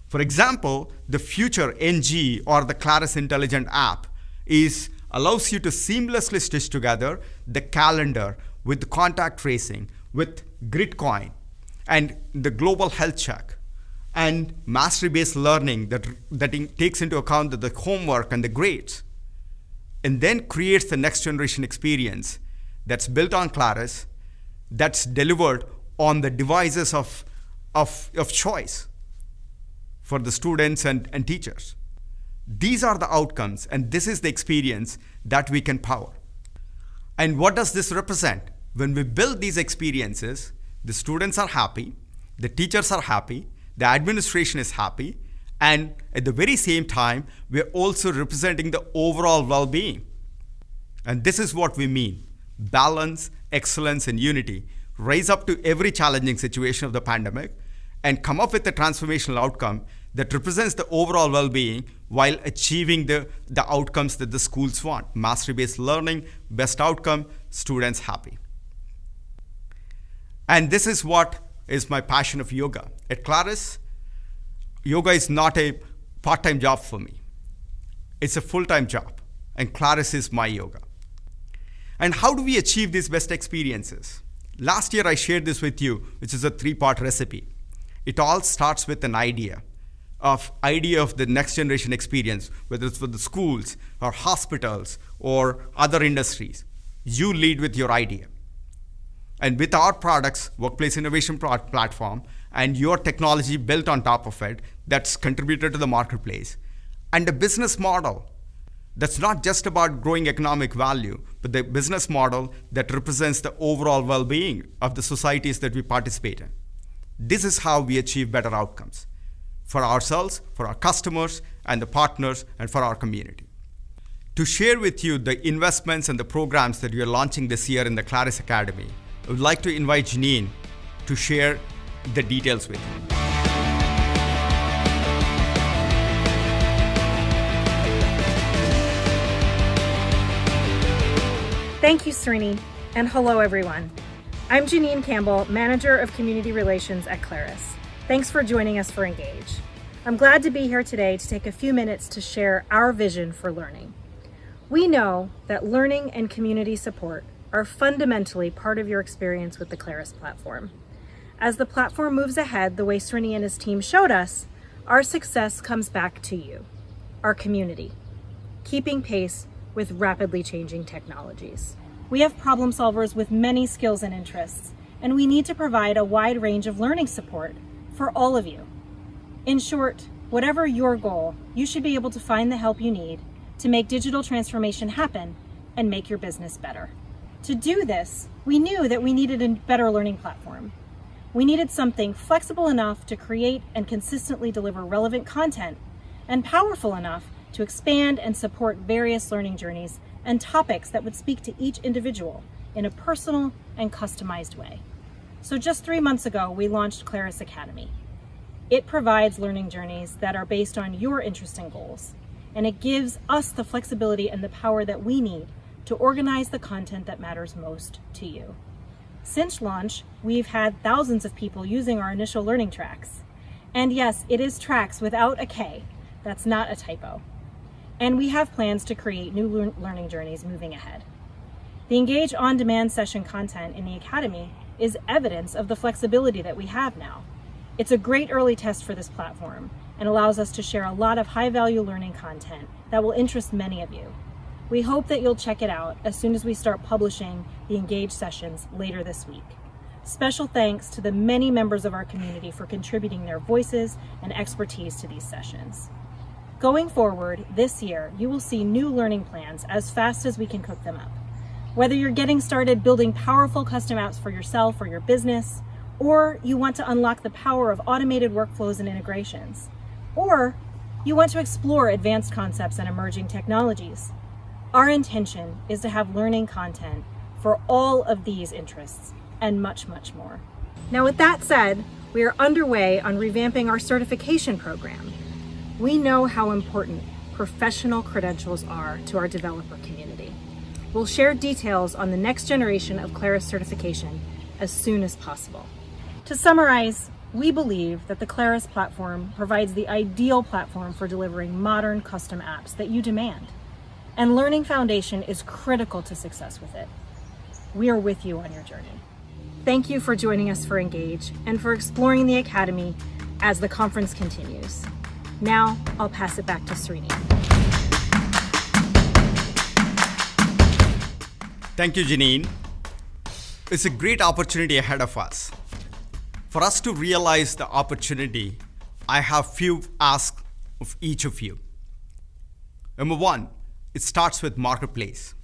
For example, the future NG or the Claris Intelligent app allows you to seamlessly stitch together the calendar with the contact tracing, with Gridcoin, and the global health check, and mastery-based learning that takes into account the homework and the grades, and then creates the next generation experience that's built on Claris, that's delivered on the devices of choice for the students and teachers. These are the outcomes, and this is the experience that we can power. And what does this represent? When we build these experiences, the students are happy, the teachers are happy, the administration is happy, and at the very same time, we're also representing the overall well-being. And this is what we mean: balance, excellence, and unity. Rise up to every challenging situation of the pandemic and come up with a transformational outcome that represents the overall well-being while achieving the outcomes that the schools want: mastery-based learning, best outcome, students happy. And this is what is my passion of yoga. At Claris, yoga is not a part-time job for me. It's a full-time job, and Claris is my yoga. And how do we achieve these best experiences? Last year I shared this with you, which is a 3-part recipe. It all starts with an idea of the next generation experience, whether it's for the schools or hospitals or other industries. You lead with your idea. And with our products, Workplace Innovation Platform, and your technology built on top of it, that's contributed to the marketplace, and a business model that's not just about growing economic value, but the business model that represents the overall well-being of the societies that we participate in. This is how we achieve better outcomes for ourselves, for our customers, and the partners, and for our community. To share with you the investments and the programs that we are launching this year in the Claris Academy, I would like to invite Gianine to share the details with you. Thank you, Srini, and hello, everyone. I'm Janine Campbell, Manager of Community Relations at Claris. Thanks for joining us for Engage. I'm glad to be here today to take a few minutes to share our vision for learning. We know that learning and community support are fundamentally part of your experience with the Claris platform. As the platform moves ahead the way Srini and his team showed us, Our success comes back to you, our community, keeping pace with rapidly changing technologies. We have problem solvers with many skills and interests, and we need to provide a wide range of learning support for all of you. In short, whatever your goal, you should be able to find the help you need to make digital transformation happen and make your business better. To do this, we knew that we needed a better learning platform. We needed something flexible enough to create and consistently deliver relevant content, and powerful enough to expand and support various learning journeys and topics that would speak to each individual in a personal and customized way. So just 3 months ago, we launched Claris Academy. It provides learning journeys that are based on your interests and goals, and it gives us the flexibility and the power that we need to organize the content that matters most to you. Since launch, we've had thousands of people using our initial learning tracks. And yes, it is tracks without a K. That's not a typo. And we have plans to create new learning journeys moving ahead. The Engage on-demand session content in the Academy is evidence of the flexibility that we have now. It's a great early test for this platform and allows us to share a lot of high-value learning content that will interest many of you. We hope that you'll check it out as soon as we start publishing the Engage sessions later this week. Special thanks to the many members of our community for contributing their voices and expertise to these sessions. Going forward, this year, you will see new learning plans as fast as we can cook them up. Whether you're getting started building powerful custom apps for yourself or your business, or you want to unlock the power of automated workflows and integrations, or you want to explore advanced concepts and emerging technologies, our intention is to have learning content for all of these interests and much, much more. Now, with that said, we are underway on revamping our certification program. We know how important professional credentials are to our developer community. We'll share details on the next generation of Claris certification as soon as possible. To summarize, we believe that the Claris platform provides the ideal platform for delivering modern custom apps that you demand. And Learning Foundation is critical to success with it. We are with you on your journey. Thank you for joining us for Engage and for exploring the Academy as the conference continues. Now, I'll pass it back to Srini. Thank you, Janine. It's a great opportunity ahead of us. For us to realize the opportunity, I have few asks of each of you. Number one, it starts with marketplace.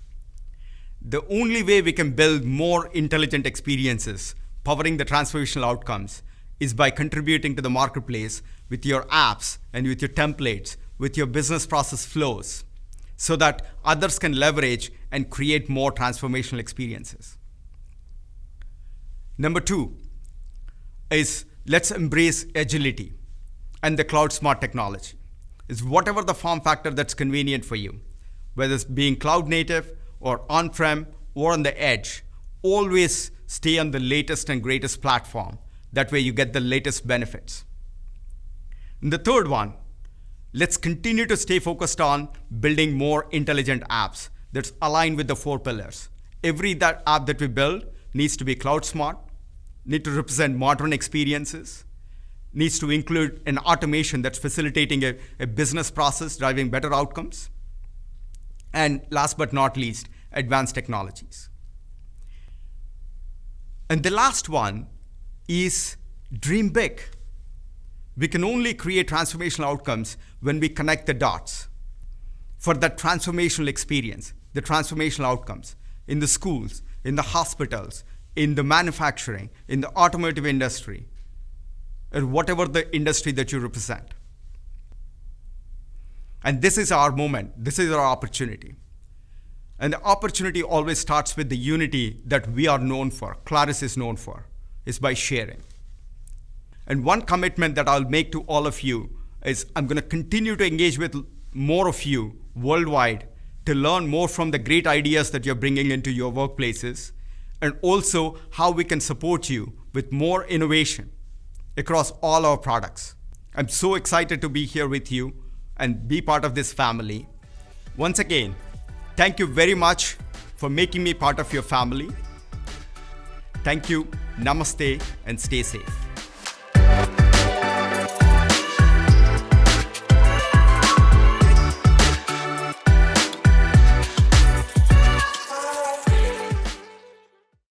The only way we can build more intelligent experiences powering the transformational outcomes is by contributing to the marketplace with your apps and with your templates, with your business process flows, so that others can leverage and create more transformational experiences. Number two is let's embrace agility and the cloud smart technology. It's whatever the form factor that's convenient for you. Whether it's being cloud native or on-prem or on the edge, always stay on the latest and greatest platform. That way you get the latest benefits. And the third one, let's continue to stay focused on building more intelligent apps that's aligned with the 4 pillars. Every app that we build needs to be cloud smart, need to represent modern experiences, needs to include an automation that's facilitating a business process, driving better outcomes. And last but not least, advanced technologies. And the last one is dream big. We can only create transformational outcomes when we connect the dots for that transformational experience, the transformational outcomes in the schools, in the hospitals, in the manufacturing, in the automotive industry, or whatever the industry that you represent. And this is our moment. This is our opportunity. And the opportunity always starts with the unity that we are known for, Claris is known for, is by sharing. And one commitment that I'll make to all of you is I'm going to continue to engage with more of you worldwide to learn more from the great ideas that you're bringing into your workplaces, and also how we can support you with more innovation across all our products. I'm so excited to be here with you and be part of this family. Once again, thank you very much for making me part of your family. Thank you, namaste, and stay safe.